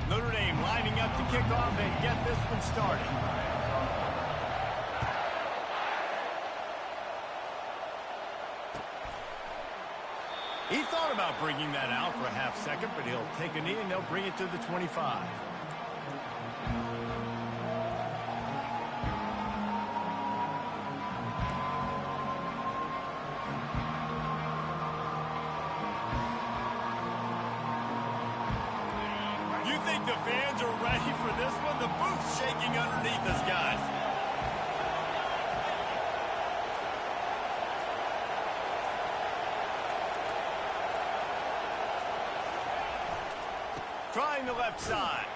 Notre Dame lining up to kick off and get this one started. He thought about bringing that out for a half second, but he'll take a knee and they'll bring it to the 25. You think the fans are ready for this one? The booth's shaking underneath us, guys. Trying the left side.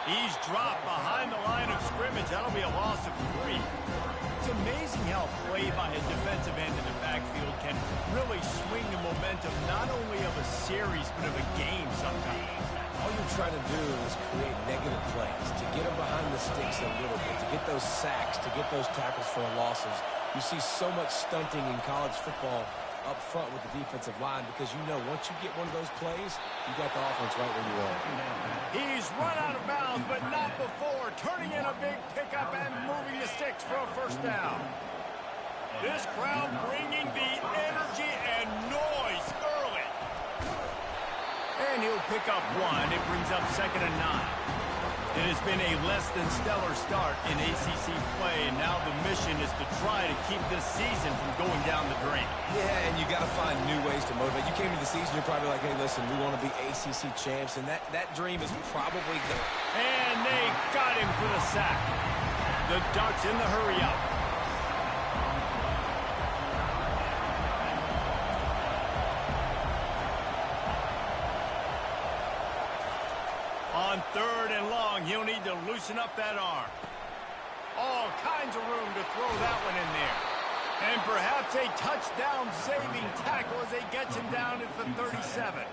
He's dropped behind the line of scrimmage. That'll be a loss of 3. It's amazing how play by a defensive end in the backfield can really swing the momentum not only of a series but of a game sometimes. All you're trying to do is create negative plays, to get them behind the sticks a little bit, to get those sacks, to get those tackles for losses. You see so much stunting in college football up front with the defensive line because you know once you get one of those plays, you got the offense right where you are. He's run out of bounds, but not before. Turning in a big pickup and moving the sticks for a first down. This crowd bringing the energy and noise early. And he'll pick up 1. It brings up 2nd and 9. It has been a less than stellar start in ACC play, and now the mission is to try to keep this season from going down the drain. Yeah, and you got to find new ways to motivate. You came into the season, you're probably like, hey, listen, we want to be ACC champs, and that dream is probably there. And they got him for the sack. The Ducks in the hurry up. On 3rd and long, he'll need to loosen up that arm. All kinds of room to throw that one in there. And perhaps a touchdown-saving tackle as they get him down at the 37.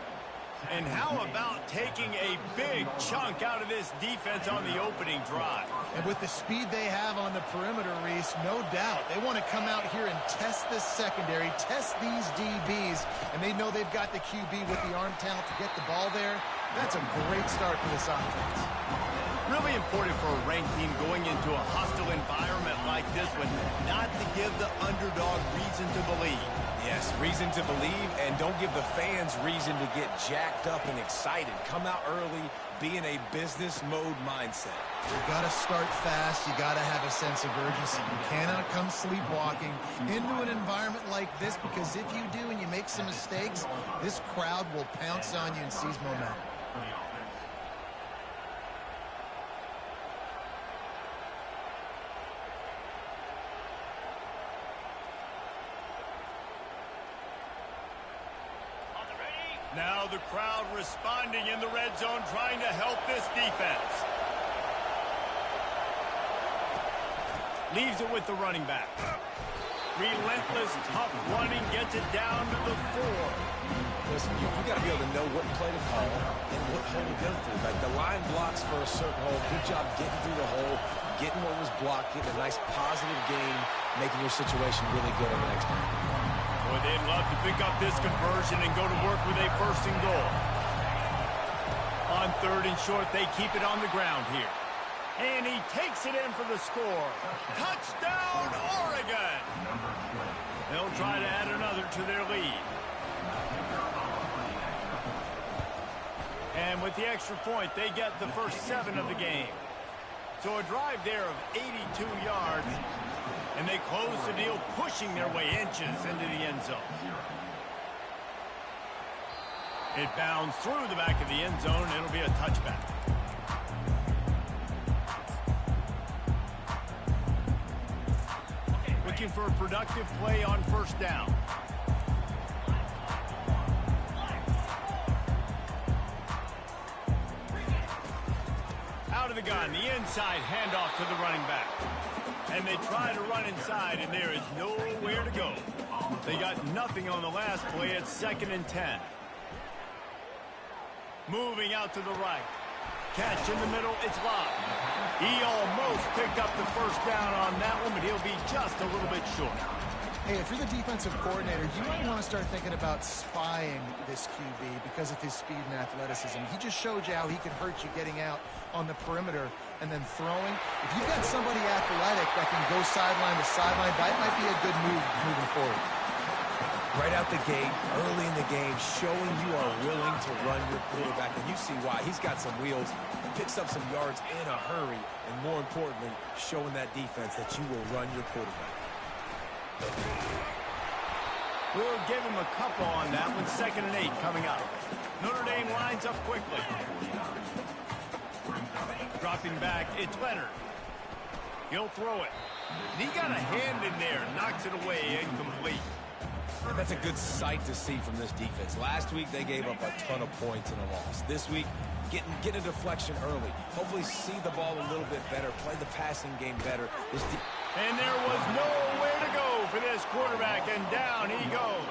And how about taking a big chunk out of this defense on the opening drive? And with the speed they have on the perimeter, Reese, no doubt, they want to come out here and test this secondary, test these DBs, and they know they've got the QB with the arm talent to get the ball there. That's a great start for this offense. Really important for a ranked team going into a hostile environment like this one, not to give the underdog reason to believe. Yes, reason to believe, and don't give the fans reason to get jacked up and excited. Come out early, be in a business mode mindset. You got to start fast. You got to have a sense of urgency. You cannot come sleepwalking into an environment like this, because if you do and you make some mistakes, this crowd will pounce on you and seize momentum. Now the crowd responding in the red zone, trying to help this defense. Leaves it with the running back. Relentless, tough running, gets it down to the 4. Listen, you got to be able to know what play to call and what hole to go through. Like the line blocks for a certain hole. Good job getting through the hole, getting what was blocked, getting a nice positive gain, making your situation really good on the next time. Boy, they'd love to pick up this conversion and go to work with a 1st and goal. On 3rd and short, they keep it on the ground here. And he takes it in for the score. Touchdown, Oregon! They'll try to add another to their lead. And with the extra point, they get the first 7 of the game. So a drive there of 82 yards. And they close the deal, pushing their way inches into the end zone. It bounds through the back of the end zone, and it'll be a touchback. Looking for a productive play on 1st down. Out of the gun, the inside handoff to the running back. And they try to run inside, and there is nowhere to go. They got nothing on the last play. It's 2nd and 10. Moving out to the right. Catch in the middle. It's Lott. He almost picked up the first down on that one, but he'll be just a little bit short. Hey, if you're the defensive coordinator, you might want to start thinking about spying this QB because of his speed and athleticism. He just showed you how he can hurt you getting out on the perimeter and then throwing. If you've got somebody athletic that can go sideline to sideline, that might be a good move moving forward. Right out the gate, early in the game, showing you are willing to run your quarterback. And you see why. He's got some wheels, picks up some yards in a hurry, and more importantly, showing that defense that you will run your quarterback. We'll give him a couple on that one. 2nd and 8 coming up. Notre Dame lines up quickly. Dropping back, it's Leonard. He'll throw it. He got a hand in there, knocks it away, incomplete. And that's a good sight to see from this defense. Last week, they gave up a ton of points in a loss. This week, get a deflection early. Hopefully see the ball a little bit better, play the passing game better. And there was nowhere to go for this quarterback, and down he goes.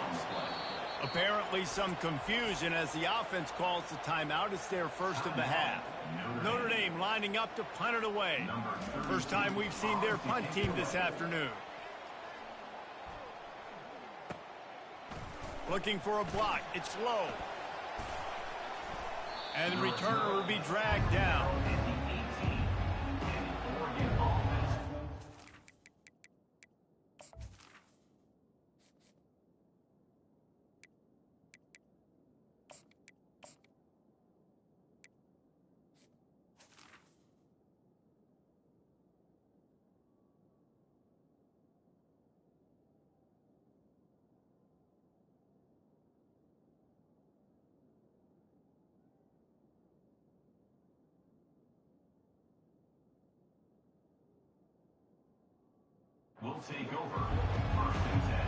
Apparently some confusion as the offense calls the timeout. It's their first of the half. Notre Dame lining up to punt it away. First time we've seen their punt team this afternoon. Looking for a block. It's low. And the returner will be dragged down. Will take over 1st and 10.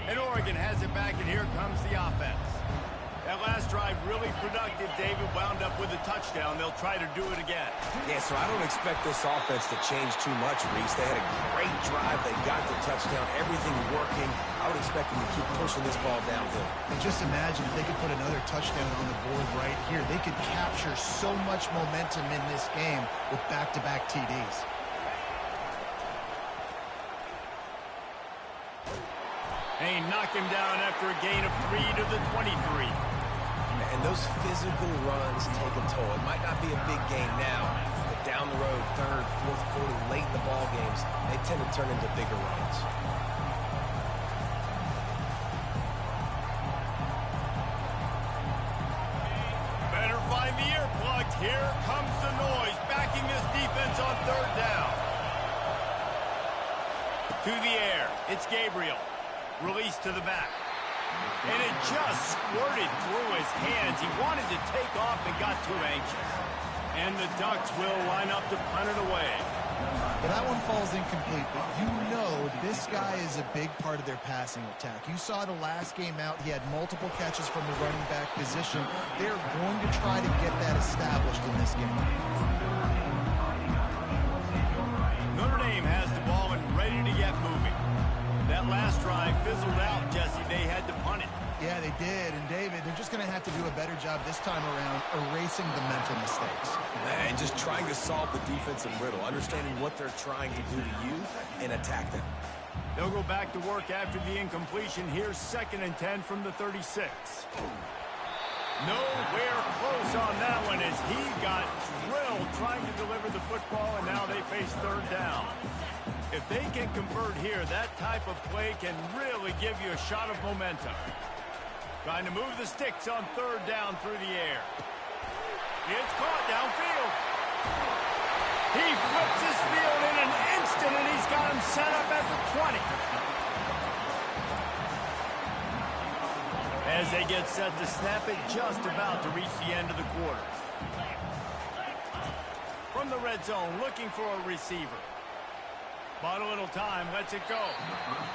And Oregon has it back, and here comes the offense. That last drive really productive. David wound up with a touchdown. They'll try to do it again. Yeah, so I don't expect this offense to change too much, Reese. They had a great drive. They got the touchdown. Everything working. I would expect them to keep pushing this ball downhill. And just imagine if they could put another touchdown on the board right here. They could capture so much momentum in this game with back-to-back TDs. They knock him down after a gain of 3 to the 23. And those physical runs take a toll. It might not be a big game now, but down the road, 3rd, 4th quarter, late in the ball games, they tend to turn into bigger runs. Better find the earplugs. Here comes the noise, backing this defense on 3rd down. To the air, it's Gabriel. Release to the back. And it just squirted through his hands. He wanted to take off and got too anxious. And the Ducks will line up to punt it away. Well, that one falls incomplete, but you know this guy is a big part of their passing attack. You saw the last game out, he had multiple catches from the running back position. They're going to try to get that established in this game. Notre Dame has the ball and ready to get moving. That last drive fizzled out, Jesse. They had to punt it. Yeah, they did. And, David, they're just going to have to do a better job this time around erasing the mental mistakes. And just trying to solve the defensive riddle, understanding what they're trying to do to you and attack them. They'll go back to work after the incompletion. Here's 2nd and 10 from the 36. Nowhere close on that one as he got drilled trying to deliver the football, and now they face 3rd down. If they can convert here, that type of play can really give you a shot of momentum. Trying to move the sticks on 3rd down through the air. It's caught downfield. He flips his field in an instant, and he's got him set up at the 20. As they get set to snap it, just about to reach the end of the quarter. From the red zone, looking for a receiver. Bought a little time, lets it go.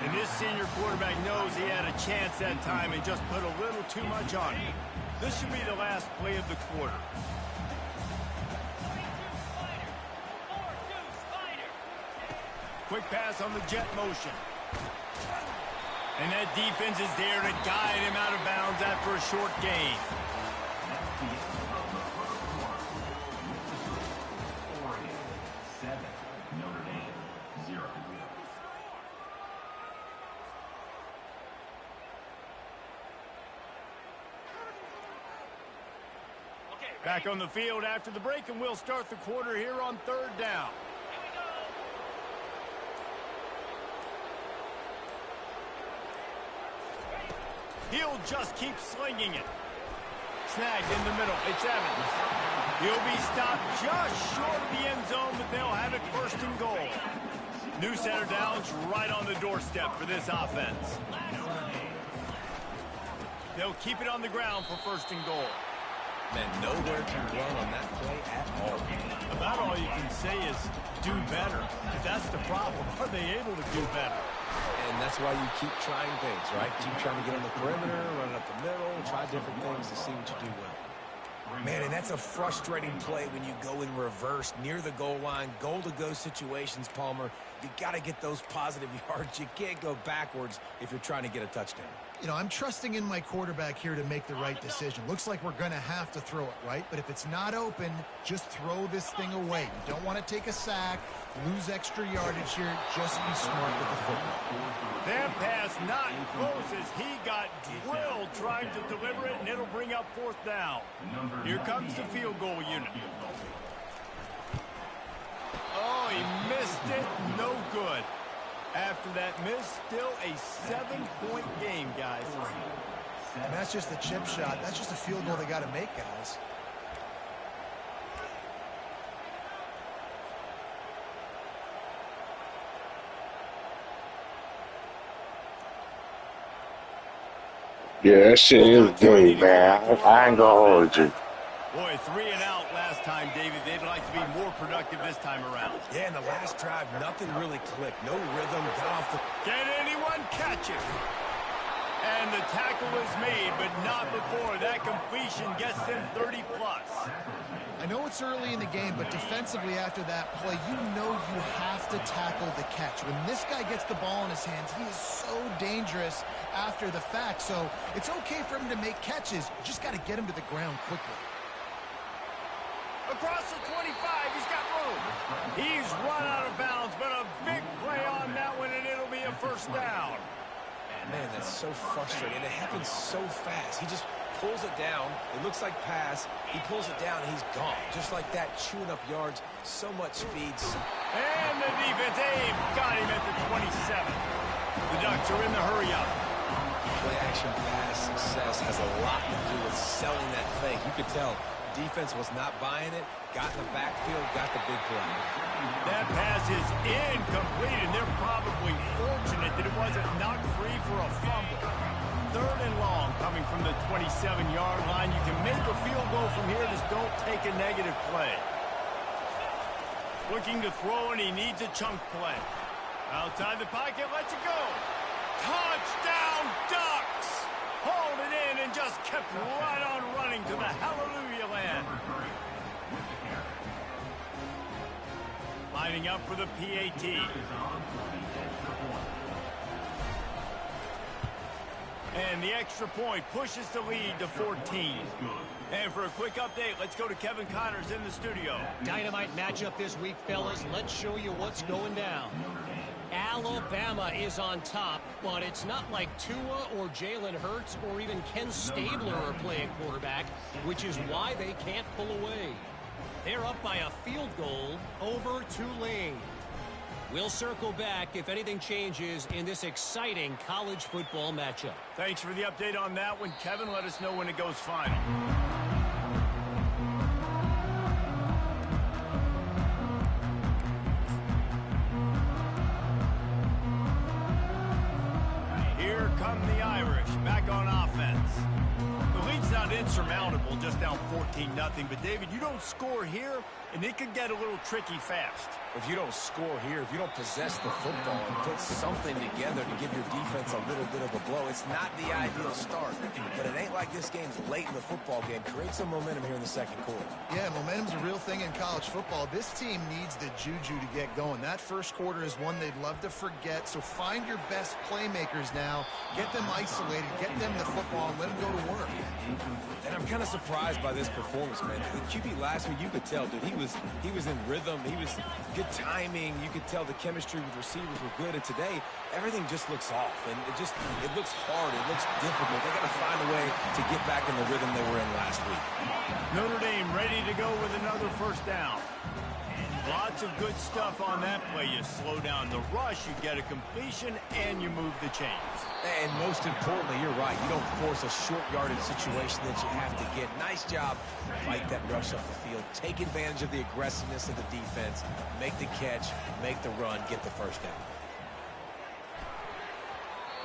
And this senior quarterback knows he had a chance that time and just put a little too much on it. This should be the last play of the quarter. quick pass on the jet motion. And that defense is there to guide him out of bounds after a short gain. Back on the field after the break, and we'll start the quarter here on 3rd down. He'll just keep slinging it. Snagged in the middle. It's Evans. He'll be stopped just short of the end zone, but they'll have it 1st and goal. New center downs right on the doorstep for this offense. They'll keep it on the ground for 1st and goal. Man, nowhere to run on that play at all. About all you can say is do better. That's the problem. Are they able to do better? And that's why you keep trying things, right? Keep trying to get on the perimeter, run it up the middle, try different things to see what you do well. Man, and that's a frustrating play when you go in reverse near the goal line, goal-to-go situations, Palmer. You got to get those positive yards. You can't go backwards if you're trying to get a touchdown. You know, I'm trusting in my quarterback here to make the right decision. Looks like we're going to have to throw it, right? But if it's not open, just throw this thing away. You don't want to take a sack, lose extra yardage here. Just be smart with the football. That pass not close as he got drilled trying to deliver it, and it'll bring up 4th down. Here comes the field goal unit. Oh, he missed it. No good. After that miss, still a 7-point game, guys. And that's just a chip shot. That's just a field goal they got to make, guys. Yeah, that shit is good, man. I ain't gonna hold you. Boy, 3 and out last time, David. They'd like to be more productive this time around. Yeah, in the last drive, nothing really clicked. No rhythm, got off the... Can anyone catch it? And the tackle is made, but not before. That completion gets them 30-plus. I know it's early in the game, but defensively after that play, you know you have to tackle the catch. When this guy gets the ball in his hands, he is so dangerous after the fact. So it's okay for him to make catches. You just got to get him to the ground quickly. Across the 25, he's got room. He's run out of bounds, but a big play on that one, and it'll be a 1st down. Man, that's so frustrating. And it happens so fast. He just pulls it down. It looks like pass. He pulls it down, and he's gone. Just like that, chewing up yards. So much speed. And the defense, they've got him at the 27. The Ducks are in the hurry-up. Play-action pass success has a lot to do with selling that fake. You could tell defense was not buying it. Got in the backfield, got the big play. That pass is incomplete, and they're probably fortunate that it wasn't knocked free for a fumble. 3rd and long coming from the 27-yard line. You can make a field goal from here, just don't take a negative play. Looking to throw, and he needs a chunk play. Outside the pocket, lets it go. Touchdown, Ducks! Hauled it in and just kept right on running to the hallelujah land. Lining up for the PAT. And the extra point pushes the lead to 14. And for a quick update, let's go to Kevin Connors in the studio. Dynamite matchup this week, fellas. Let's show you what's going down. Alabama is on top, but it's not like Tua or Jalen Hurts or even Ken Stabler are playing quarterback, which is why they can't pull away. They're up by a field goal over Tulane. We'll circle back if anything changes in this exciting college football matchup. Thanks for the update on that one, Kevin. Let us know when it goes final. Here come the Irish back on offense. The lead's not in insurmountable, just down 14-0. But, David, you don't score here, and it could get a little tricky fast. If you don't score here, if you don't possess the football and put something together to give your defense a little bit of a blow, it's not the ideal start. But it ain't like this game's late in the football game. Create some momentum here in the second quarter. Yeah, momentum's a real thing in college football. This team needs the juju to get going. That first quarter is one they'd love to forget. So find your best playmakers now. Get them isolated. Get them the football and let them go to work. And I'm kind of surprised by this performance, man. The QB last week, you could tell, dude, he was in rhythm. He was good timing. You could tell the chemistry with receivers were good. And today, everything just looks off. And it looks hard. It looks difficult. They got to find a way to get back in the rhythm they were in last week. Notre Dame ready to go with another first down. Lots of good stuff on that play. You slow down the rush, you get a completion, and you move the chains. And most importantly, you're right. You don't force a short yardage situation that you have to get. Nice job. Fight that rush up the field. Take advantage of the aggressiveness of the defense. Make the catch, make the run, get the first down.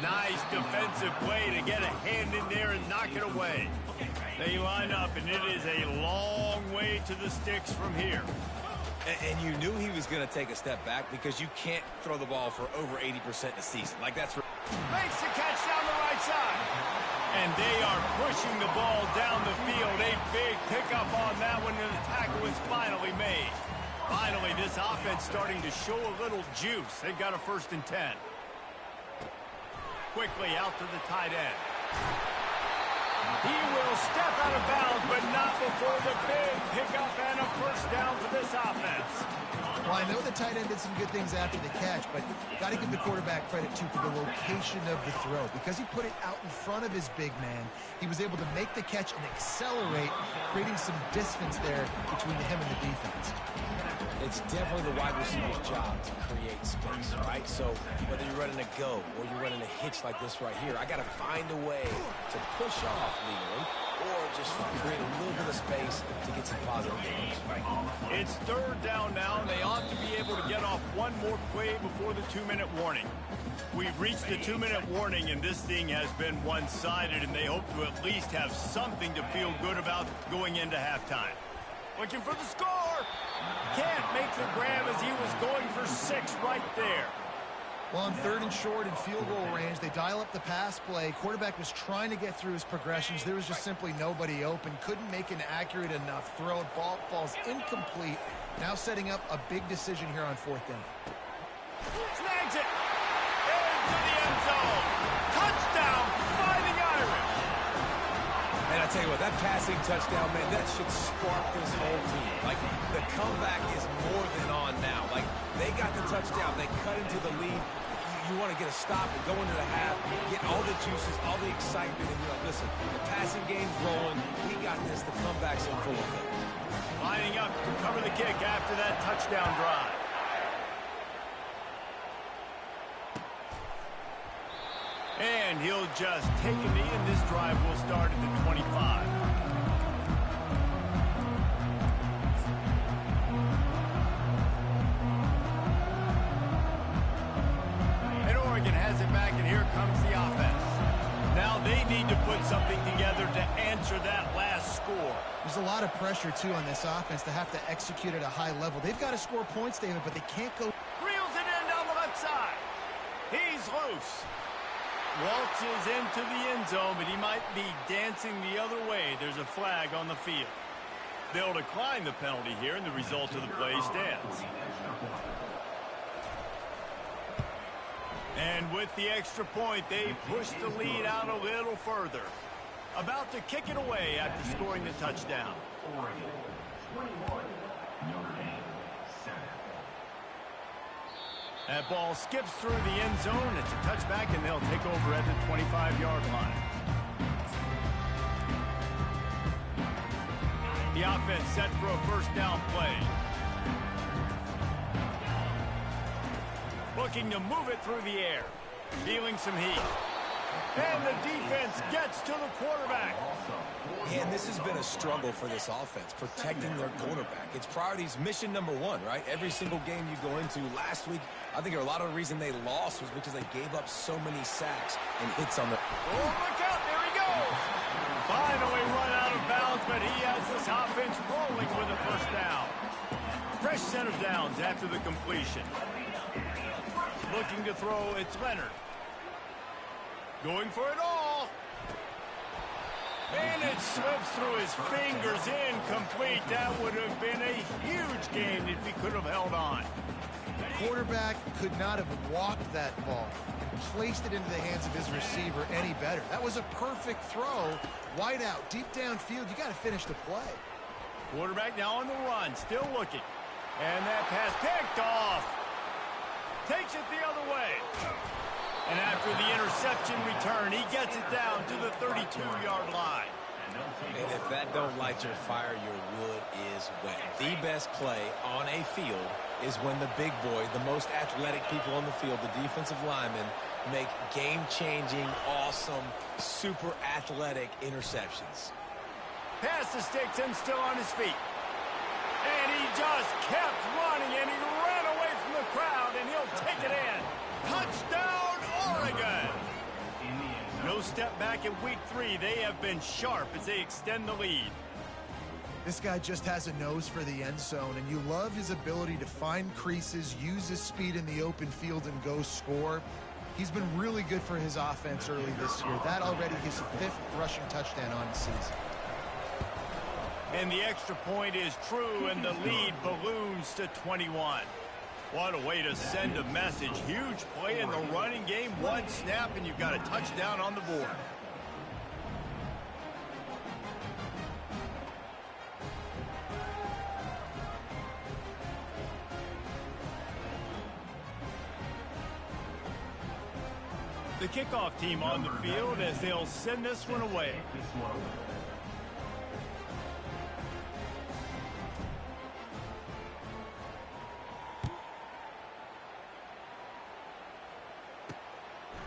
Nice defensive play to get a hand in there and knock it away. They line up, and it is a long way to the sticks from here. And you knew he was going to take a step back because you can't throw the ball for over 80% in a season. Like, that's... Makes the catch down the right side. And they are pushing the ball down the field. A big pickup on that one, and the tackle is finally made. Finally, this offense starting to show a little juice. They've got a 1st and 10. Quickly out to the tight end. He will step out of bounds, but not before the big pickup and a first down for this offense. Well, I know the tight end did some good things after the catch, but got to give the quarterback credit, too, for the location of the throw. Because he put it out in front of his big man, he was able to make the catch and accelerate, creating some distance there between him and the defense. It's definitely the wide receiver's job to create space, right? So whether you're running a go or you're running a hitch like this right here, I got to find a way to push off legally or just create a little bit of space to get some positive gains. It's 3rd down now, and they ought to be able to get off one more play before the 2-minute warning. We've reached the 2-minute warning, and this thing has been one-sided, and they hope to at least have something to feel good about going into halftime. Looking for the score. Can't make the grab as he was going for 6 right there. Well, on 3rd and short and field goal range, they dial up the pass play. Quarterback was trying to get through his progressions. There was just simply nobody open. Couldn't make an accurate enough throw. Ball falls incomplete. Now setting up a big decision here on 4th down. Snags it. Into the end zone. Touchdown, Fighting Irish. And I tell you what, that passing touchdown, man, that should spark this whole team. Like, the comeback is more than on now. Like, they got the touchdown. They cut into the lead. You want to get a stop and go into the half, get all the juices, all the excitement, and you're like, listen, the passing game's rolling. We got this. The comeback's in full effect. Lining up to cover the kick after that touchdown drive. And he'll just take a knee, and this drive will start at the 25. And Oregon has it back, and here comes the offense. Now they need to put something together to answer that last score. There's a lot of pressure, too, on this offense to have to execute at a high level. They've got to score points, David, but they can't go. Reels it in down the left side. He's loose. Waltzes into the end zone, but he might be dancing the other way. There's a flag on the field. They'll decline the penalty here, and the result of the play stands. And with the extra point, they push the lead out a little further. About to kick it away after scoring the touchdown. Oregon, 21. Notre Dame, 7. That ball skips through the end zone. It's a touchback, and they'll take over at the 25-yard line. The offense set for a first down play. Looking to move it through the air. Feeling some heat. And the defense gets to the quarterback. And this has been a struggle for this offense, protecting their quarterback. It's priorities, mission number 1, right? Every single game you go into. Last week, I think a lot of the reason they lost was because they gave up so many sacks and hits on the... Oh, look out. There he goes. Finally run out of bounds after the completion. Looking to throw, it's Leonard. Going for it all. And it slips through his fingers, incomplete. That would have been a huge gain if he could have held on. The quarterback could not have walked that ball and placed it into the hands of his receiver any better. That was a perfect throw. Wide out, deep downfield. You got to finish the play. Quarterback now on the run, still looking. And that pass picked off. Takes it the other way. And after the interception return, he gets it down to the 32-yard line. And if that don't light your fire, your wood is wet. The best play on a field is when the big boy, the most athletic people on the field, the defensive linemen, make game-changing, awesome, super athletic interceptions. Past the sticks and still on his feet. And he just kept running, and he ran away from the crowd, and he'll take it in. Touchdown, Oregon! No step back in week 3. They have been sharp as they extend the lead. This guy just has a nose for the end zone, and you love his ability to find creases, use his speed in the open field, and go score. He's been really good for his offense early this year. That already his 5th rushing touchdown on the season. And the extra point is true, and the lead balloons to 21. What a way to send a message. Huge play in the running game. One snap, and you've got a touchdown on the board. The kickoff team on the field as they'll send this one away.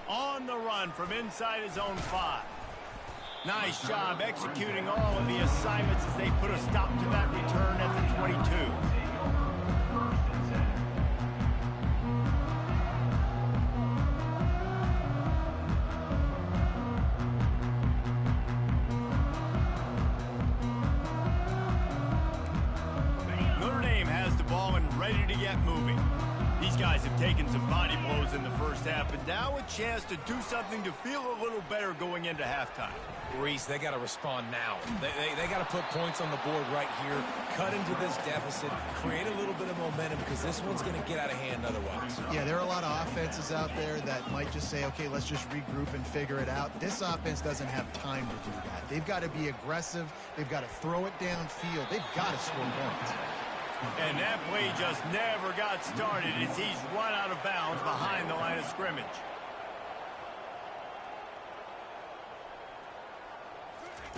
On the run from inside his own 5. Nice job executing all of the assignments as they put a stop to that return at the 22. Notre Dame has the ball and ready to get moving. These guys have taken some body blows in the first half, but now a chance to do something to feel a little better going into halftime. Reese, they got to respond now. They got to put points on the board right here, cut into this deficit, create a little bit of momentum because this one's going to get out of hand otherwise. Yeah, there are a lot of offenses out there that might just say, okay, let's just regroup and figure it out. This offense doesn't have time to do that. They've got to be aggressive. They've got to throw it downfield. They've got to score points. And that play just never got started as he's run out of bounds behind the line of scrimmage.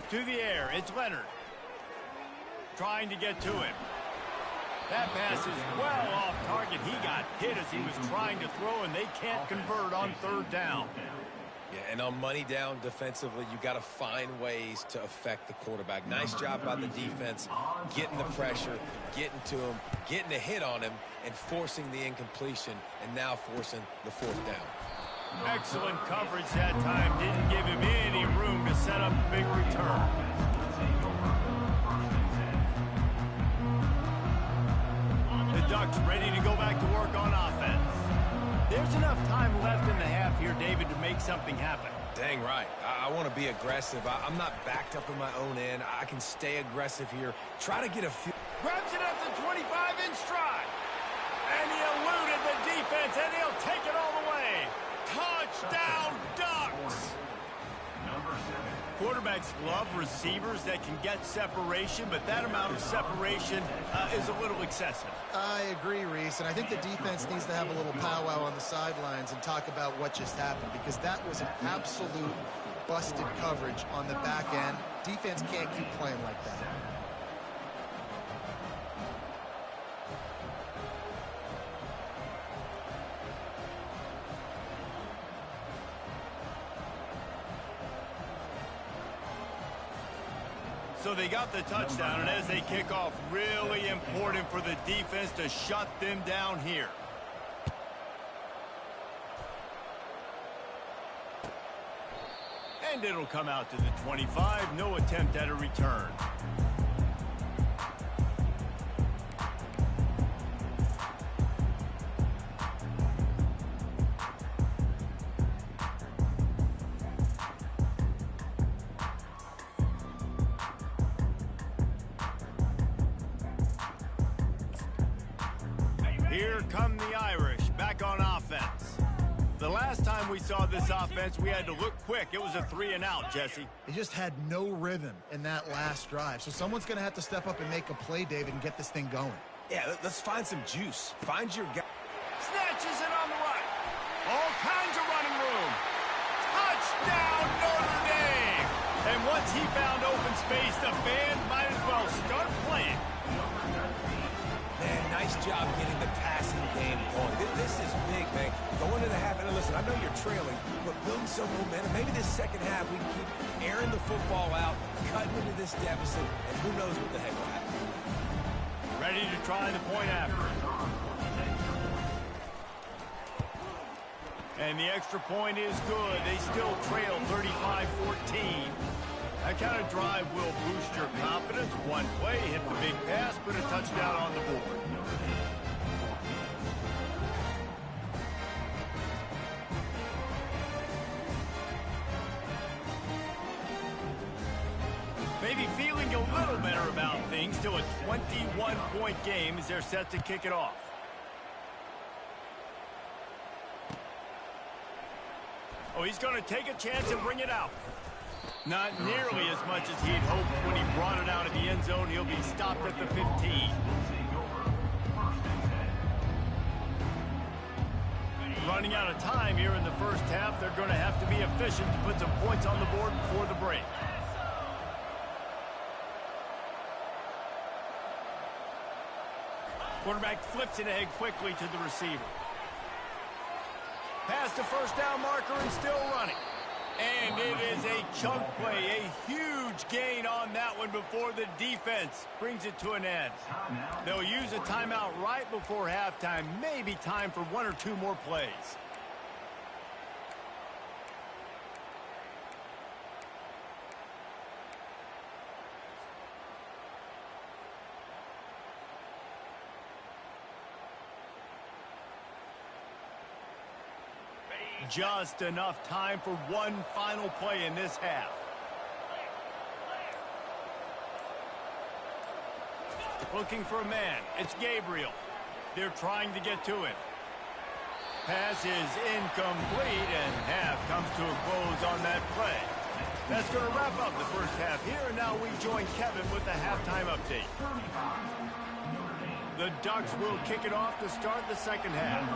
To the air, it's Leonard. Trying to get to him. That pass is well off target. He got hit as he was trying to throw, and they can't convert on 3rd down. Yeah, and on money down defensively, you got to find ways to affect the quarterback. Nice job by the defense, getting the pressure, getting to him, getting a hit on him, and forcing the incompletion, and now forcing the 4th down. Excellent coverage that time. Didn't give him any room to set up a big return. The Ducks ready to go back to work on offense. There's enough time left in the half here, David, to make something happen. Dang right. I want to be aggressive. I'm not backed up in my own end. I can stay aggressive here. Try to get a few. Grabs it at the 25 in stride. And he eluded the defense, and he'll take it all the way. Touchdown, Ducks! Quarterbacks love receivers that can get separation, but that amount of separation is a little excessive. I agree, Reese, and I think the defense needs to have a little powwow on the sidelines and talk about what just happened, because that was an absolute busted coverage on the back end. Defense can't keep playing like that. So they got the touchdown, and as they kick off, really important for the defense to shut them down here. And it'll come out to the 25. No attempt at a return. Here come the Irish back on offense. The last time we saw this offense, we had to look quick. It was a 3-and-out, Jesse. They just had no rhythm in that last drive. So someone's going to have to step up and make a play, David, and get this thing going. Yeah, let's find some juice. Find your guy. Snatches it on the right. All kinds of running room. Touchdown, Notre Dame! And once he found open space, the band might as well start playing. Man, nice job getting the passing game going. This is big, man. Going into the half, and listen, I know you're trailing, but building some momentum. Maybe this second half we can keep airing the football out, cutting into this deficit, and who knows what the heck will happen. Ready to try the point after. And the extra point is good. They still trail 35-14. That kind of drive will boost your confidence. One play, hit the big pass, put a touchdown on the board. Maybe feeling a little better about things. Still a 21-point game as they're set to kick it off. Oh, he's going to take a chance and bring it out. Not nearly as much as he'd hoped when he brought it out of the end zone. He'll be stopped at the 15. Running out of time here in the first half. They're going to have to be efficient to put some points on the board before the break. Quarterback flips it ahead quickly to the receiver. Past the first down marker and still running. And it is a chunk play, a huge gain on that one before the defense brings it to an end. They'll use a timeout right before halftime, maybe time for one or two more plays. Just enough time for one final play in this half. Looking for a man. It's Gabriel. They're trying to get to him. Pass is incomplete, and half comes to a close on that play. That's going to wrap up the first half here, and now we join Kevin with the halftime update. The Ducks will kick it off to start the second half.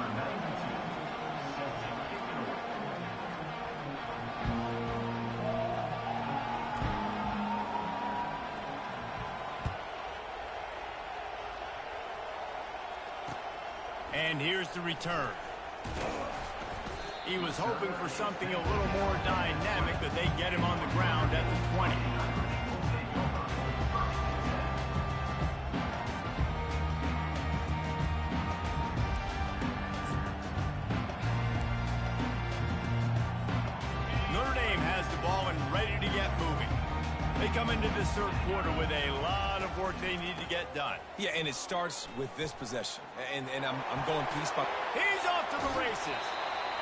And here's the return. He was hoping for something a little more dynamic, but they get him on the ground at the 20. Notre Dame has the ball and ready to get moving. They come into this third quarter with a lot of work they need to get done. Yeah, and it starts with this possession. And I'm going piece by... He's off to the races.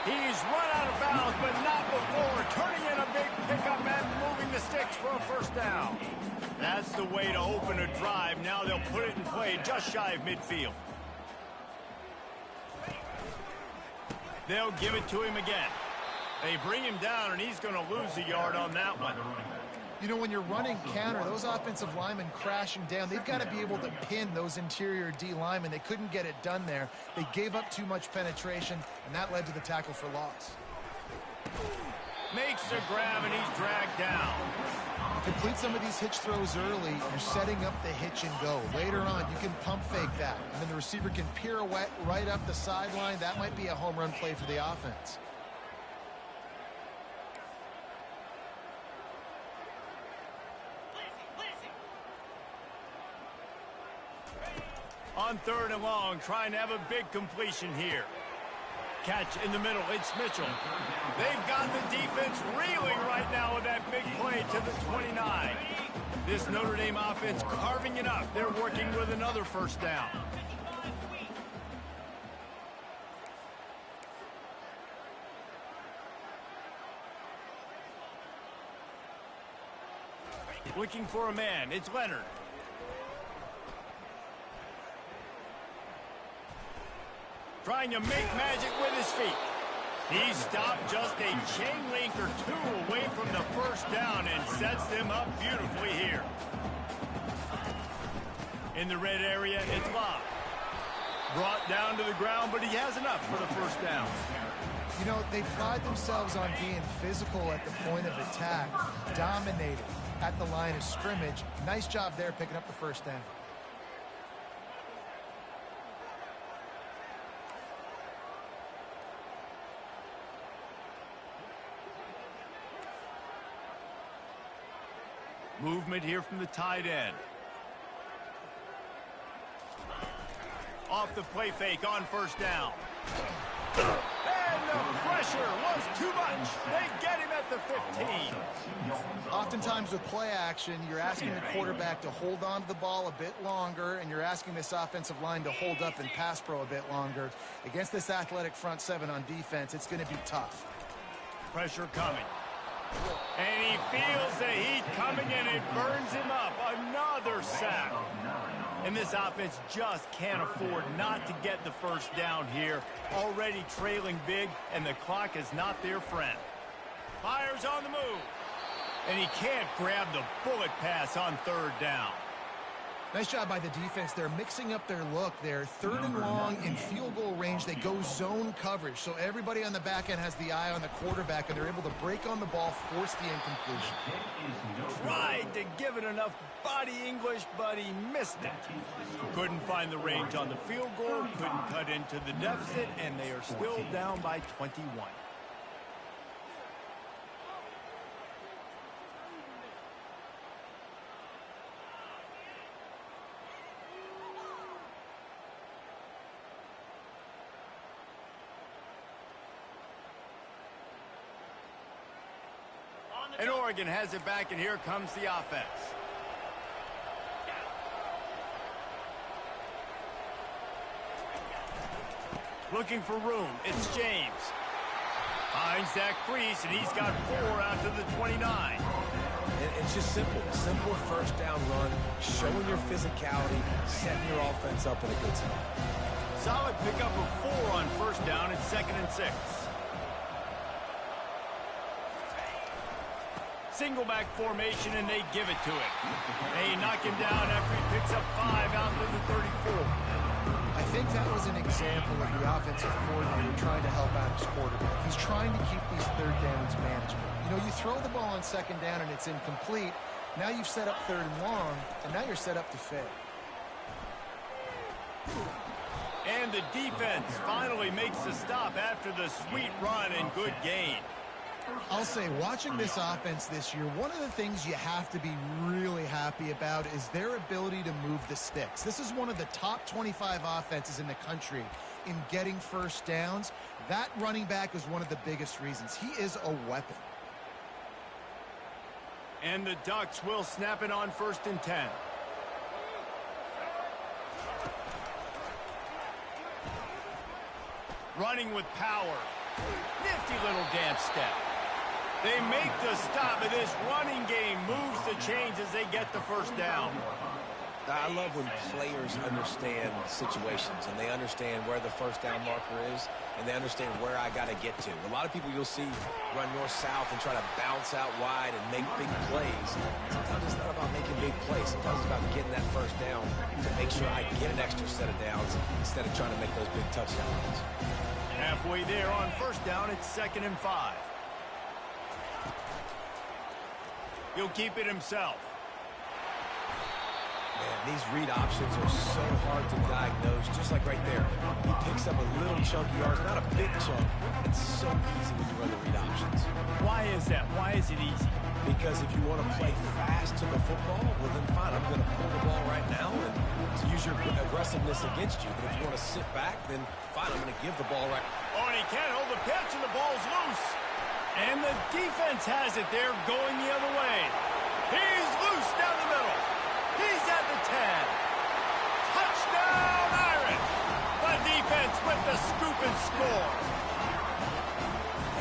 He's run out of bounds, but not before. Turning in a big pickup and moving the sticks for a first down. That's the way to open a drive. Now they'll put it in play just shy of midfield. They'll give it to him again. They bring him down, and he's going to lose a yard on that one. You know, when you're running counter, those offensive linemen crashing down, they've got to be able to pin those interior D linemen. They couldn't get it done there. They gave up too much penetration, and that led to the tackle for loss. Makes the grab, and he's dragged down. Complete some of these hitch throws early. You're setting up the hitch and go. Later on, you can pump fake that, and then the receiver can pirouette right up the sideline. That might be a home run play for the offense. On third and long, trying to have a big completion here. Catch in the middle, it's Mitchell. They've got the defense reeling right now with that big play to the 29. This Notre Dame offense carving it up. They're working with another first down. Looking for a man, it's Leonard. trying to make magic with his feet. He stopped just a chain link or two away from the first down and sets them up beautifully here. In the red area, it's Love. Brought down to the ground, but he has enough for the first down. You know, they pride themselves on being physical at the point of attack, dominating at the line of scrimmage. Nice job there picking up the first down. Movement here from the tight end. Off the play fake on first down. And the pressure was too much. They get him at the 15. Oftentimes with play action, you're asking the quarterback to hold on to the ball a bit longer, and you're asking this offensive line to hold up and pass pro a bit longer. Against this athletic front seven on defense, it's going to be tough. Pressure coming. And he feels the heat coming, and it burns him up. Another sack. And this offense just can't afford not to get the first down here. Already trailing big, and the clock is not their friend. Fires on the move. And he can't grab the bullet pass on third down. Nice job by the defense. They're mixing up their look. They're third and long in field goal range. They go zone coverage. So everybody on the back end has the eye on the quarterback, and they're able to break on the ball, force the incompletion. Tried to give it enough body English, but he missed it. Couldn't find the range on the field goal, couldn't cut into the deficit, and they are still down by 21. And Oregon has it back, and here comes the offense. Looking for room. It's James. Finds that crease, and he's got 4 out to the 29. It's just simple. Simple first down run, showing your physicality, setting your offense up in a good spot. Solid pickup of 4 on first down. It's 2nd and 6. Single back formation, and they give it to him. They knock him down after he picks up 5 out to the 34. I think that was an example of the offensive coordinator trying to help out his quarterback. He's trying to keep these third downs manageable. You know, you throw the ball on second down and it's incomplete. Now you've set up third and long, and now you're set up to fail. And the defense finally makes the stop after the sweet run and good gain. I'll say, watching this offense this year, one of the things you have to be really happy about is their ability to move the sticks. This is one of the top 25 offenses in the country in getting first downs. That running back is one of the biggest reasons. He is a weapon. And the Ducks will snap it on 1st and 10. Running with power. Nifty little dance step. They make the stop, and this running game moves the chains as they get the first down. I love when players understand situations, and they understand where the first down marker is, and they understand where I got to get to. A lot of people you'll see run north-south and try to bounce out wide and make big plays. Sometimes it's not about making big plays. Sometimes it's about getting that first down to make sure I get an extra set of downs instead of trying to make those big touchdown runs. Halfway there on first down, it's 2nd and 5. He'll keep it himself. Man, these read options are so hard to diagnose, just like right there. He picks up a little chunky yards, not a big chunk. It's so easy when you run the read options. Why is that? Why is it easy? Because if you want to play fast to the football, well then fine, I'm going to pull the ball right now and to use your aggressiveness against you. But if you want to sit back, then fine, I'm going to give the ball right. Oh, and he can't hold the pitch, and the ball's loose. And the defense has it. They're going the other way. He's loose down the middle. He's at the 10. Touchdown, Irish. The defense with the scoop and score.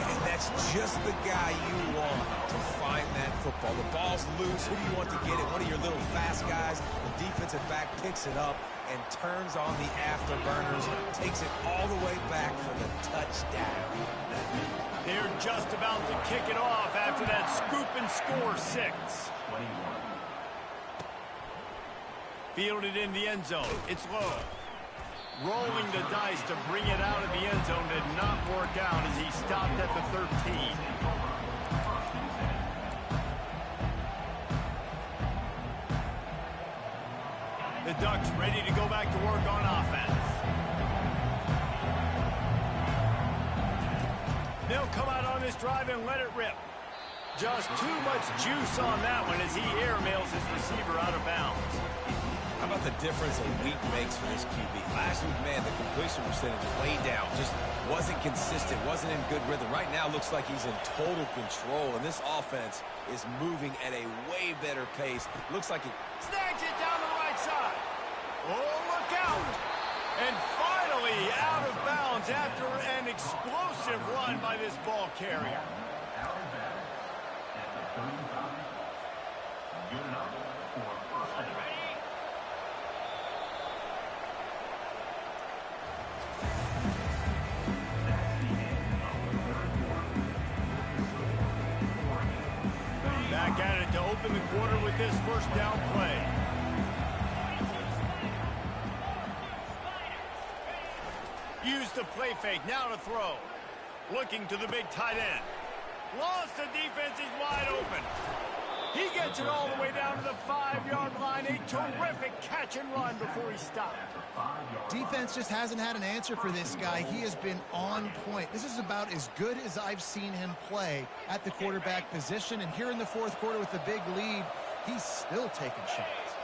And that's just the guy you want to find that football. The ball's loose. Who do you want to get it? One of your little fast guys. The defensive back picks it up, and turns on the afterburners, takes it all the way back for the touchdown. They're just about to kick it off after that scoop and score 6. Fielded in the end zone. It's low. Rolling the dice to bring it out of the end zone did not work out as he stopped at the 13. The Ducks ready to go back to work on offense. They'll come out on this drive and let it rip. Just too much juice on that one as he airmails his receiver out of bounds. How about the difference a week makes for this QB? Last week, man, the completion percentage way down. Just wasn't consistent, wasn't in good rhythm. Right now, looks like he's in total control, and this offense is moving at a way better pace. Looks like it Snags it down the right side. Oh, look out. And finally out of bounds after an explosive run by this ball carrier. Back at it to open the quarter with this first down play. Use the play fake, now to throw. Looking to the big tight end. Lost the defense, is wide open. He gets it all the way down to the 5-yard line. A terrific catch and run before he stopped. Defense just hasn't had an answer for this guy. He has been on point. This is about as good as I've seen him play at the quarterback position. And here in the fourth quarter with the big lead, he's still taking shots.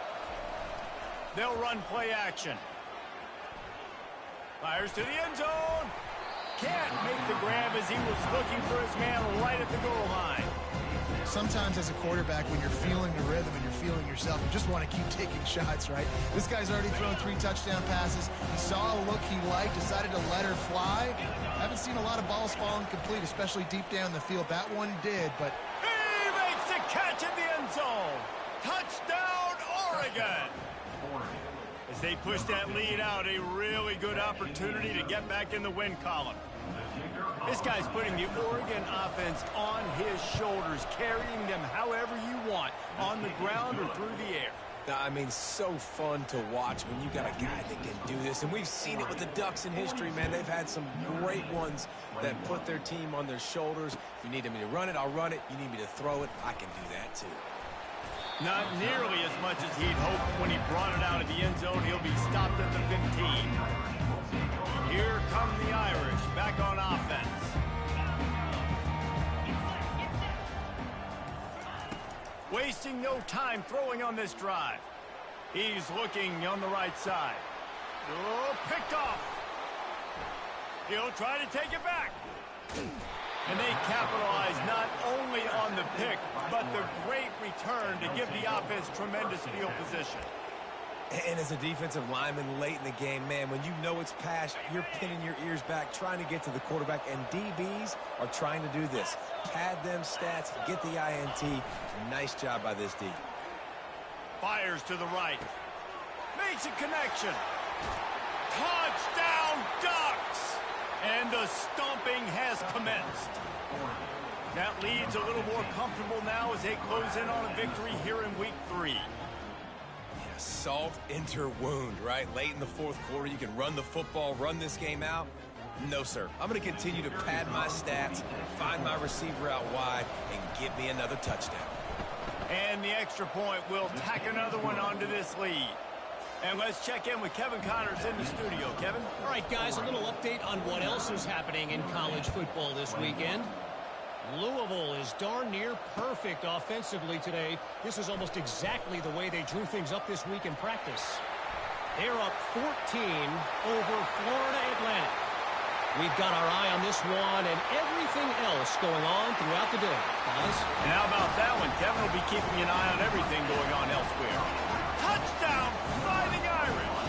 They'll run play action. Fires to the end zone. Can't make the grab as he was looking for his man right at the goal line. Sometimes as a quarterback, when you're feeling the rhythm and you're feeling yourself, you just want to keep taking shots, right? This guy's already thrown 3 touchdown passes. He saw a look he liked, decided to let her fly. Haven't seen a lot of balls falling complete, especially deep down the field. That one did, but He makes the catch in the end zone. Touchdown, Oregon. As they push that lead out, a really good opportunity to get back in the win column. This guy's putting the Oregon offense on his shoulders, carrying them however you want, on the ground or through the air. I mean, so fun to watch when you got a guy that can do this. And we've seen it with the Ducks in history, man. They've had some great ones that put their team on their shoulders. If you need me to run it, I'll run it. You need me to throw it, I can do that too. Not nearly as much as he'd hoped when he brought it out of the end zone. He'll be stopped at the 15. Here come the Irish back on offense. Wasting no time throwing on this drive. He's looking on the right side. Oh, picked off. He'll try to take it back. And they capitalize not only on the pick, but the great return to give the offense tremendous field position. And as a defensive lineman late in the game, man, when you know it's passed, you're pinning your ears back, trying to get to the quarterback, and DBs are trying to do this. Pad them stats, get the INT. Nice job by this D. Fires to the right. Makes a connection. Touchdown, Ducks! And the stomping has commenced. That lead's a little more comfortable now as they close in on a victory here in week 3. Salt enter wound, right? Late in the fourth quarter, you can run the football, run this game out. No, sir. I'm going to continue to pad my stats, find my receiver out wide, and give me another touchdown. And the extra point will tack another one onto this lead. And let's check in with Kevin Connors in the studio. Kevin? All right, guys, a little update on what else is happening in college football this weekend. Louisville is darn near perfect offensively today. This is almost exactly the way they drew things up this week in practice. They're up 14 over Florida Atlantic. We've got our eye on this one and everything else going on throughout the day. Guys? And how about that one? Kevin will be keeping an eye on everything going on elsewhere. Touchdown, Fighting Irish!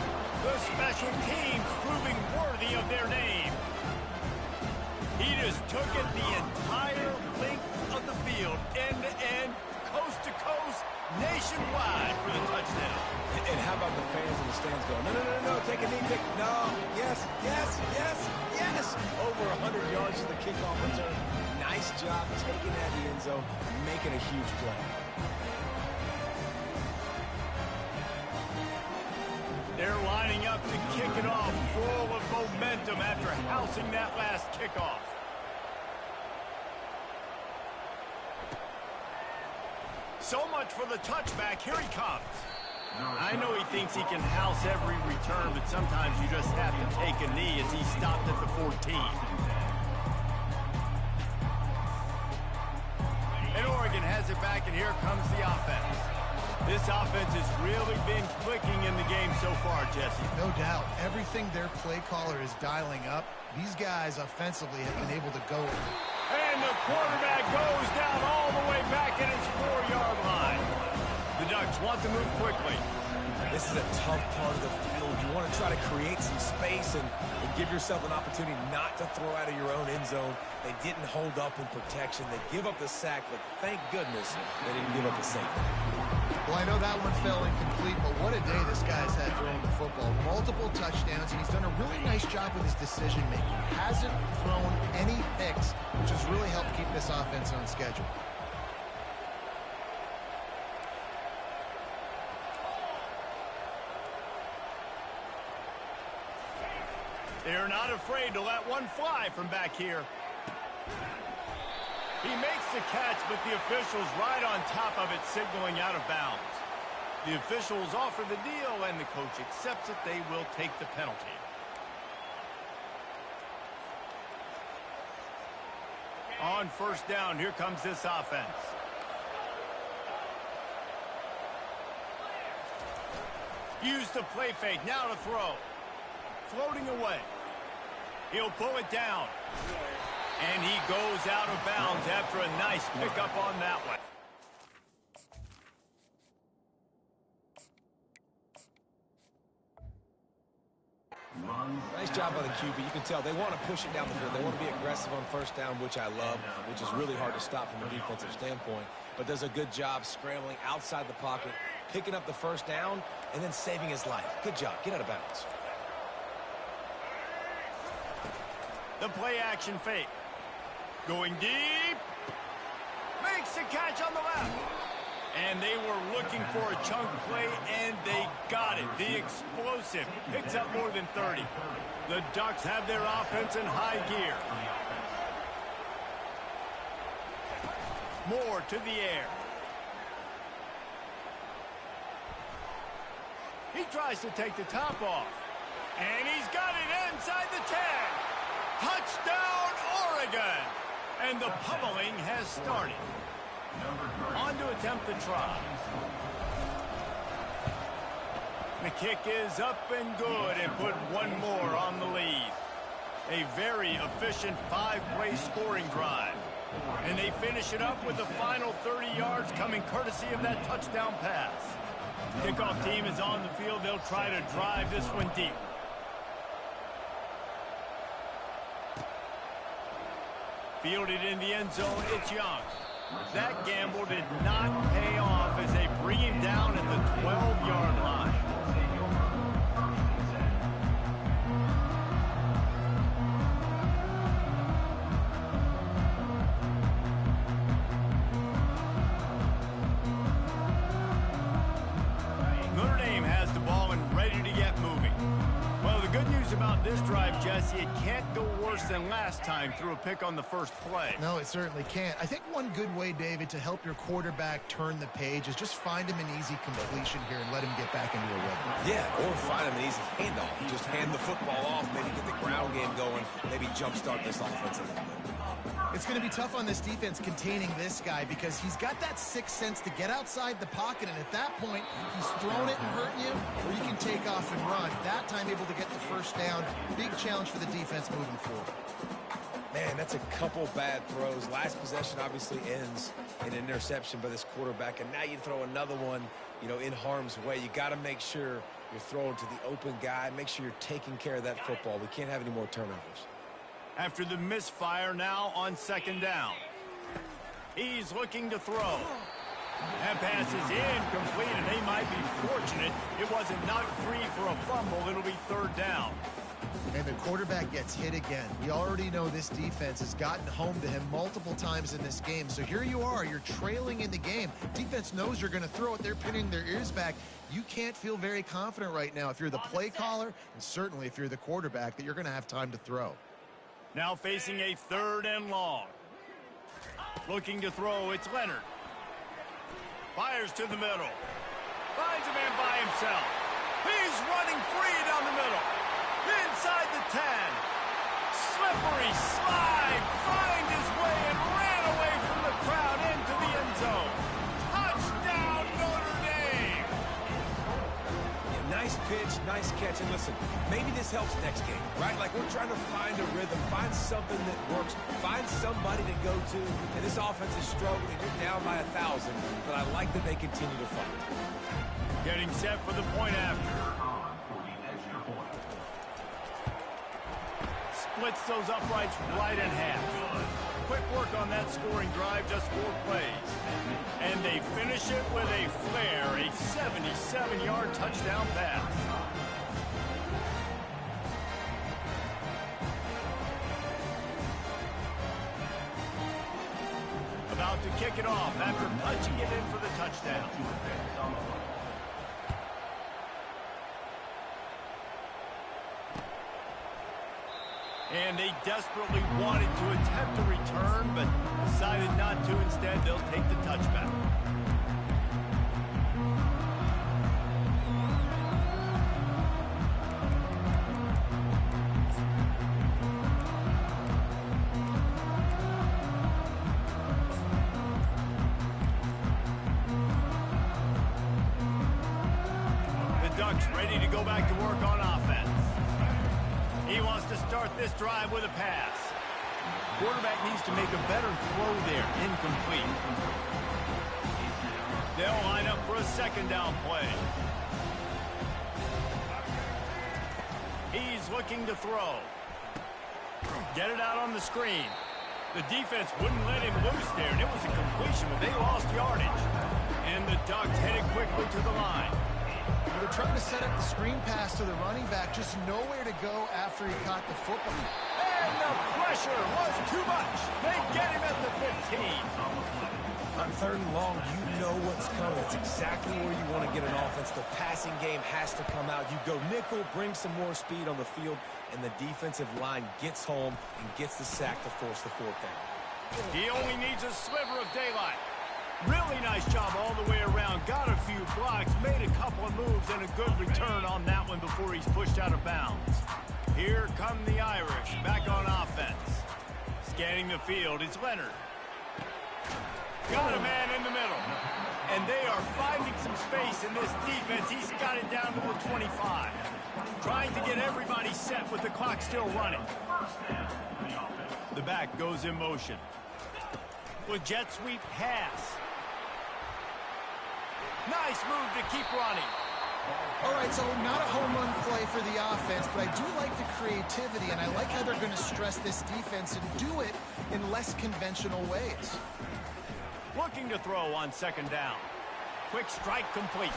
The special teams proving worthy of their name. He just took it the entire length of the field, end-to-end, coast-to-coast, nationwide for the touchdown. And how about the fans in the stands going, no, no, no, no, take a knee, no, yes, yes, yes, yes. Over 100 yards to the kickoff return. Nice job taking that in the end zone, making a huge play. They're lining up to kick it off, full of momentum after housing that last kickoff. So much for the touchback. Here he comes. I know he thinks he can house every return, but sometimes you just have to take a knee as he stopped at the 14. And Oregon has it back, and here comes the offense. This offense has really been clicking in the game so far, Jesse. No doubt. Everything their play caller is dialing up, these guys offensively have been able to go. And the quarterback goes down all the way back at his 4-yard line. The Ducks want to move quickly. This is a tough part of the field. You want to try to create some space and give yourself an opportunity not to throw out of your own end zone. They didn't hold up in protection. They give up the sack, but thank goodness they didn't give up the safety. Well, I know that one fell incomplete, but what a day this guy's had throwing the football. Multiple touchdowns, and he's done a really nice job with his decision-making. Hasn't thrown any picks, which has really helped keep this offense on schedule. They're not afraid to let one fly from back here. He makes the catch, but the official's right on top of it, signaling out of bounds. The officials offer the deal, and the coach accepts it. They will take the penalty. On first down, here comes this offense. Use the play fake, now to throw. Floating away. He'll pull it down. And he goes out of bounds after a nice pickup on that one. Nice job by the QB. You can tell they want to push it down the field. They want to be aggressive on first down, which I love, which is really hard to stop from a defensive standpoint. But does a good job scrambling outside the pocket, picking up the first down, and then saving his life. Good job. Get out of bounds. The play action fake. Going deep. Makes the catch on the left. And they were looking for a chunk play, and they got it. The explosive picks up more than 30. The Ducks have their offense in high gear. More to the air. He tries to take the top off. And he's got it inside the 10. Touchdown, Oregon! And the pummeling has started. On to attempt the try. The kick is up and good, and put one more on the lead. A very efficient 5-play scoring drive. And they finish it up with the final 30 yards coming courtesy of that touchdown pass. Kickoff team is on the field. They'll try to drive this one deep. Fielded in the end zone, it's Young. That gamble did not pay off as they bring him down at the 12-yard line. Notre Dame has the ball and ready to get moving. Well, the good news about this drive, Jesse, it can't go worse than last time through a pick on the first play. No, it certainly can't. I think one good way, David, to help your quarterback turn the page is just find him an easy completion here and let him get back into a rhythm. Yeah, or find him an easy handoff. Just hand the football off, maybe get the ground game going, maybe jumpstart this offense a little bit. It's going to be tough on this defense containing this guy because he's got that sixth sense to get outside the pocket, and at that point, he's thrown it and hurting you, or you can take off and run. That time able to get the first down. Big challenge for the defense moving forward. Man, that's a couple bad throws. Last possession obviously ends in an interception by this quarterback, and now you throw another one, in harm's way. You got to make sure you're throwing to the open guy. Make sure you're taking care of that football. We can't have any more turnovers. After the misfire, now on second down. He's looking to throw. That pass is incomplete, and they might be fortunate it wasn't knocked free for a fumble. It'll be third down. And the quarterback gets hit again. We already know this defense has gotten home to him multiple times in this game. So here you are, you're trailing in the game. Defense knows you're going to throw it. They're pinning their ears back. You can't feel very confident right now if you're the play caller, and certainly if you're the quarterback, that you're going to have time to throw. Now facing a third and long. Looking to throw, it's Leonard. Fires to the middle. Finds a man by himself. He's running free down the middle. Inside the 10. Slippery slide. Find his way and ran away from the crowd into the end zone. Touchdown, Notre Dame. Yeah, nice pitch, nice catch. And listen, maybe this helps next game, right? Like we're trying to find a rhythm, find something that works, find somebody to go to. And this offense is struggling. You're down by 1,000, but I like that they continue to fight. Getting set for the point after. Splits those uprights right in half. Quick work on that scoring drive, just 4 plays. And they finish it with a flair, a 77-yard touchdown pass. About to kick it off after punching it in for the touchdown. And they desperately wanted to attempt a return, but decided not to. Instead, they'll take the touchback. The Ducks ready to go back to work on offense. He wants to start this drive with a pass. Quarterback needs to make a better throw there. Incomplete. They'll line up for a second down play. He's looking to throw. Get it out on the screen. The defense wouldn't let him loose there, and it was a completion, but they lost yardage. And the Ducks headed quickly to the line. They were trying to set up the screen pass to the running back, just nowhere to go after he caught the football. And the pressure was too much. They get him at the 15. On third and long, you know what's coming. It's exactly where you want to get an offense. The passing game has to come out. You go nickel, bring some more speed on the field, and the defensive line gets home and gets the sack to force the 4th down. He only needs a sliver of daylight. Really nice job all the way around. Got a few blocks, made a couple of moves, and a good return on that one before he's pushed out of bounds. Here come the Irish, back on offense. Scanning the field, it's Leonard. Got a man in the middle. And they are finding some space in this defense. He's got it down to the 25. Trying to get everybody set with the clock still running. The back goes in motion. With jet sweep pass. Nice move to keep running. All right, so not a home run play for the offense, but I do like the creativity, and I like how they're going to stress this defense and do it in less conventional ways. Looking to throw on second down. Quick strike complete.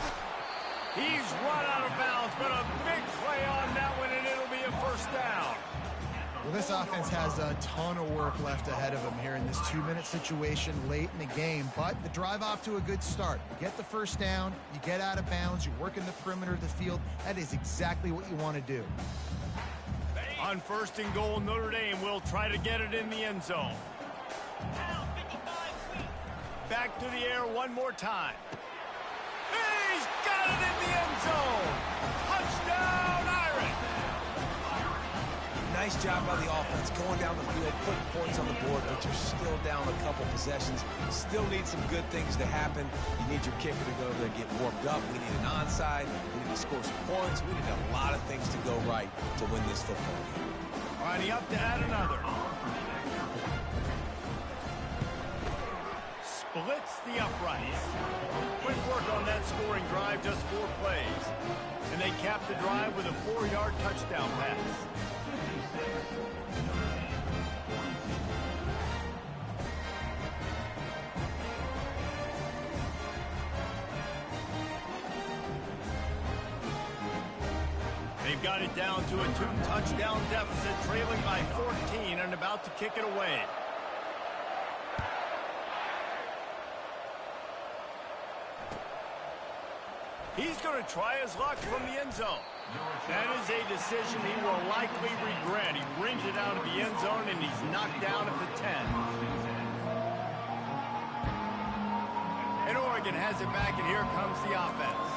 He's run out of bounds, but a big play on that one, and it'll be a first down. Well, this offense has a ton of work left ahead of them here in this 2-minute situation late in the game, but the drive off to a good start. You get the first down, you get out of bounds, you work in the perimeter of the field. That is exactly what you want to do. On first and goal, Notre Dame will try to get it in the end zone. Back to the air one more time. He's got it in the end zone. Touchdown, Irish. Nice job by the offense going down the field, putting points on the board, but you're still down a couple possessions. Still need some good things to happen. You need your kicker to go over there and get warmed up. We need an onside. We need to score some points. We need a lot of things to go right to win this football game. All right, he up to add another. Splits the uprights. Quick work on that scoring drive, just 4 plays. And they cap the drive with a 4-yard touchdown pass. They've got it down to a 2-touchdown deficit, trailing by 14 and about to kick it away. He's going to try his luck from the end zone. That is a decision he will likely regret. He brings it out of the end zone, and he's knocked down at the 10. And Oregon has it back, and here comes the offense.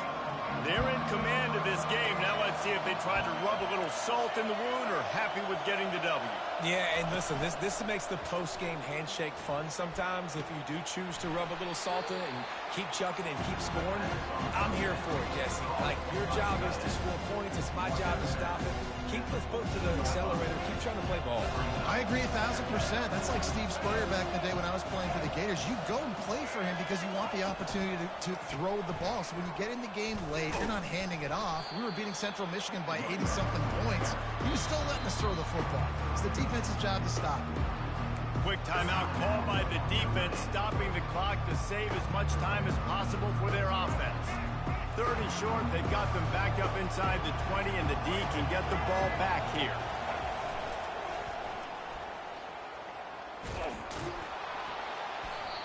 They're in command of this game. Now let's see if they try to rub a little salt in the wound or happy with getting the W. Yeah, and listen, this makes the post-game handshake fun sometimes if you do choose to rub a little salt in it and keep chucking and keep scoring. I'm here for it, Jesse. Like, your job is to score points. It's my job to stop it. Keep the foot to the accelerator. Keep trying to play ball. I agree 1,000%. That's like Steve Spurrier back in the day when I was playing for the Gators. You go and play for him because you want the opportunity to throw the ball. So when you get in the game late, you're not handing it off. We were beating Central Michigan by 80-something points. He was still letting us throw the football. It's the defense's job to stop it. Quick timeout called by the defense, stopping the clock to save as much time as possible for their offense. 3rd and short, they've got them back up inside the 20, and the D can get the ball back here.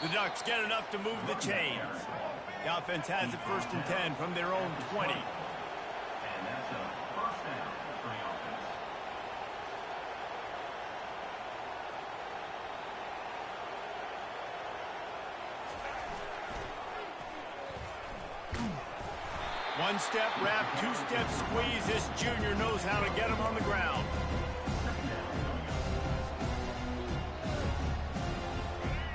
The Ducks get enough to move the chains. The offense has it 1st and 10 from their own 20. And that's a first down for the offense. One-step wrap, 2-step squeeze. This junior knows how to get him on the ground.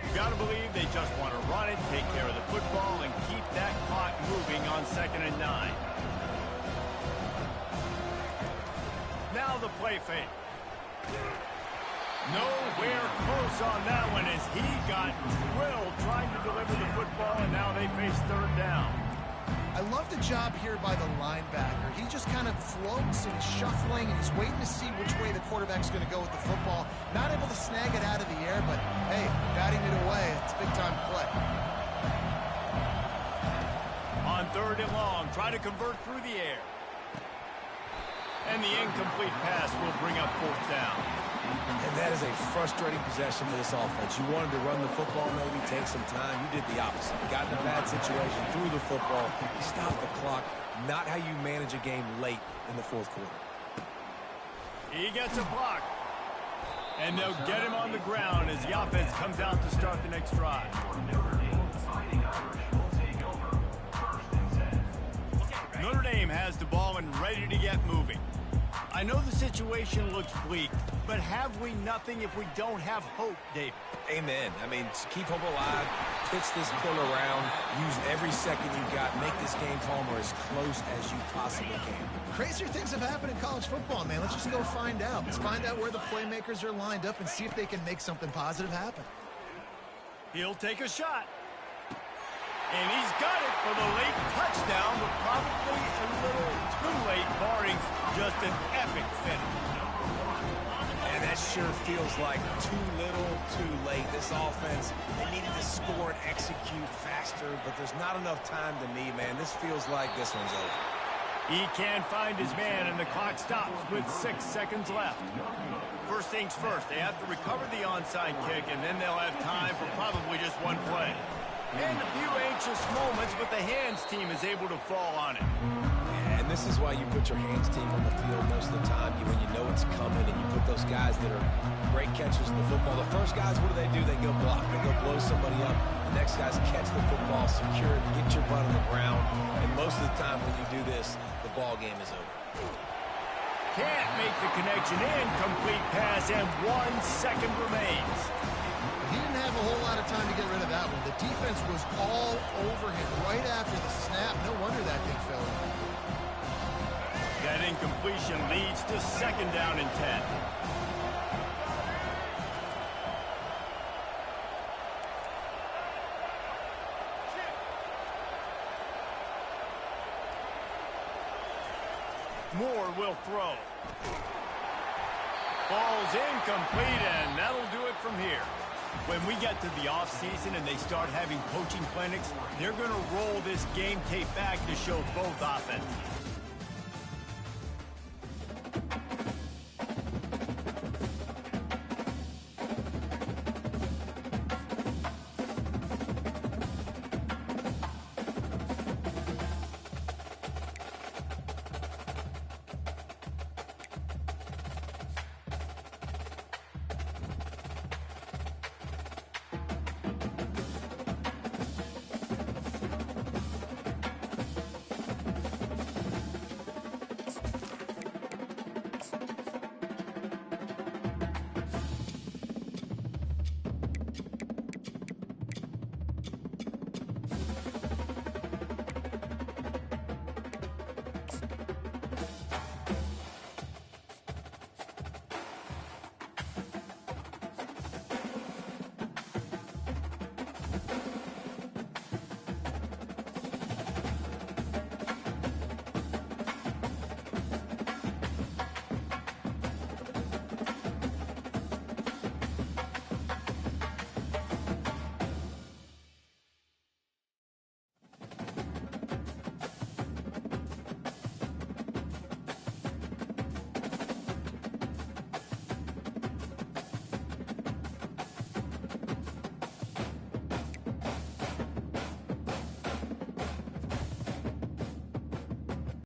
You've got to believe they just want to run it, take care of the football, and keep that clock moving on 2nd and 9. Now the play fake. Nowhere close on that one as he got drilled trying to deliver the football, and now they face 3rd down. I love the job here by the linebacker. He just kind of floats and shuffling, and he's waiting to see which way the quarterback's going to go with the football. Not able to snag it out of the air, but, hey, batting it away. It's a big-time play. On 3rd and long, try to convert through the air. And the incomplete pass will bring up 4th down. And that is a frustrating possession for this offense. You wanted to run the football, maybe take some time. You did the opposite. You got in a bad situation, threw the football, stopped the clock. Not how you manage a game late in the 4th quarter. He gets a block. And they'll get him on the ground as the offense comes out to start the next drive. Notre Dame has the ball and ready to get moving. I know the situation looks bleak, but have we nothing if we don't have hope, David? Amen. I mean, keep hope alive, pitch this pull around, use every second you've got, make this game home or as close as you possibly can. Crazier things have happened in college football, man. Let's just go find out. Let's find out where the playmakers are lined up and see if they can make something positive happen. He'll take a shot. And he's got it for the late touchdown, but probably a little too late, barring just an epic finish. And that sure feels like too little, too late. This offense, they needed to score and execute faster, but there's not enough time to me, man. This feels like this one's over. He can't find his man, and the clock stops with 6 seconds left. First things first, they have to recover the onside kick, and then they'll have time for probably just one play. And a few anxious moments, but the hands team is able to fall on it. Yeah, and this is why you put your hands team on the field most of the time when you know it's coming, and you put those guys that are great catchers in the football. The first guys, what do? They go block. They go blow somebody up. The next guys catch the football, secure it, get your butt on the ground. And most of the time when you do this, the ball game is over. Can't make the connection. Incomplete pass, and 1 second remains. He didn't have a whole lot of time to get rid of that one. The defense was all over him right after the snap. No wonder that thing fell in. That incompletion leads to 2nd down and 10. Moore will throw. Ball's incomplete, and that'll do it from here. When we get to the offseason and they start having coaching clinics, they're going to roll this game tape back to show both offenses.